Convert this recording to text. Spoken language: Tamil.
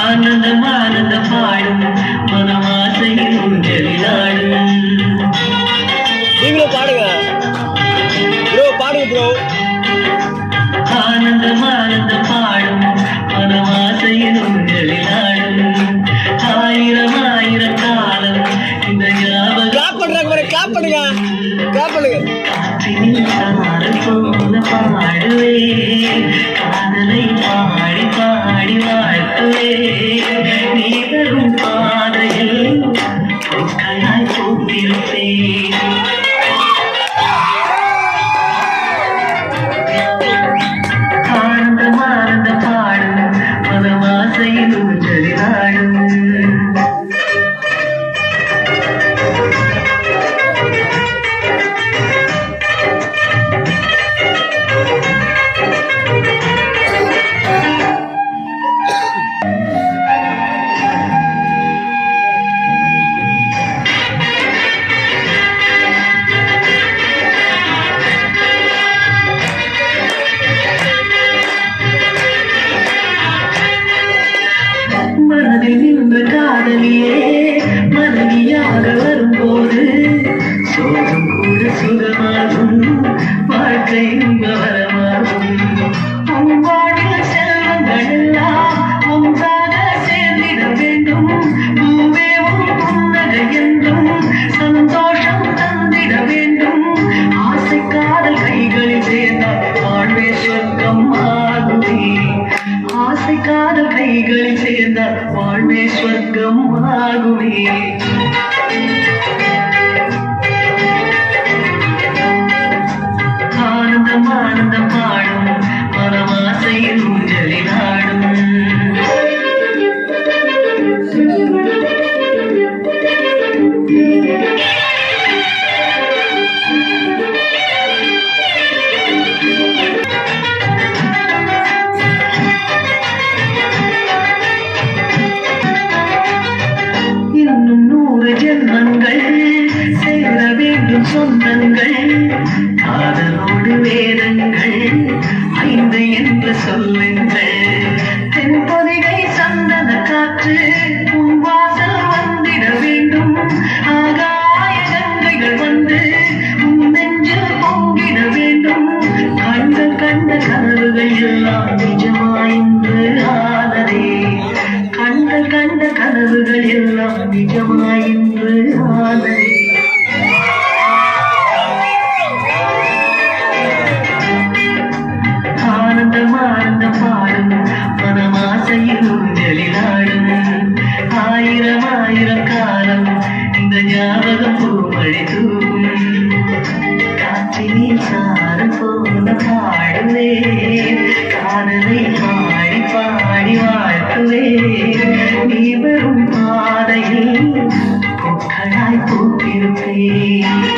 ஆனந்தம் ஆனந்த பாடும் மனமாசையில் ஊஞ்சலிலாடும். நீங்களும் பாடுங்க ப்ரோ, பாடுங்க ப்ரோ. ஆனந்தம் ஆனந்த பாடும் மனமாசையில் ஊஞ்சலிலாடும். ஆயிரம் ஆயிரம் காலம் இந்த ஞாபகம். கிளாப் பண்றாங்க பாரு, கிளாப் பண்ணுங்க, கிளாப் பண்ணுங்க. போல பாடுவே காதலை பாடி பாடி வாழ்த்துவே. நீ தரும் பாதையில் பூக்களாய் பூத்திருப்பேன். ஆனந்தம் ஆனந்த பாடும் மனமாசையில் ஊஞ்சலிலாடும். மனதில் நின்ற காதலியே மனைவியாக வரும்போது சோகம் கூட சுகமாகும், வாழ்க்கை வரமாகும். வாழ்வில் செல்வங்கள் எல்லாம் ஒன்றாக சேர்ந்திட வேண்டும். பூவேவும் புன்னகை என்றும் சந்தோஷம் தந்திட வேண்டும். ஆசை காதல் கைகளில் சேர்ந்தால் வாழ்வே சொர்க்கம் ஆகுமே. ஆசை காதல் கைகளில் சேர்ந்தால் வாழ்வே சொர்க்கம் ஆகுமே. ஆனந்தம் ஆனந்தம் பாடும் மனமாசையில் ஊஞ்சலிலாடும். இன்னும் 100 ஜென்மங்கள் சேர வேண்டும் சொந்தங்கள். காதலோடு வேதங்கள் 5 என்று சொல்லுங்கள். தென்பொதிகை சந்தன காற்று உன் வாசல் வந்திட வேண்டும். ஆகாய கங்கைகள் வந்து உன் நெஞ்சில் பொங்கிட வேண்டும். கண்கள் கண்ட கனவுகள் எல்லாம் நிஜமாயின்று ஆனதே. கண்கள் கண்ட கனவுகள் எல்லாம் நிஜமாயின்று ஆனதே. ஆனந்தம் ஆனந்தம் பாடும் மனமாசையில் ஊஞ்சலிலாடும். ஆயிரம் ஆயிரம் காலம் இந்த ஞாபகம் பூமழை தூவும். காற்றினில் சாரம் போல பாடுவே காதலை பாடி பாடி வாழ்த்துவே. நீ வரும் பாதையில் பூக்களாய் பூத்திருப்பேன்.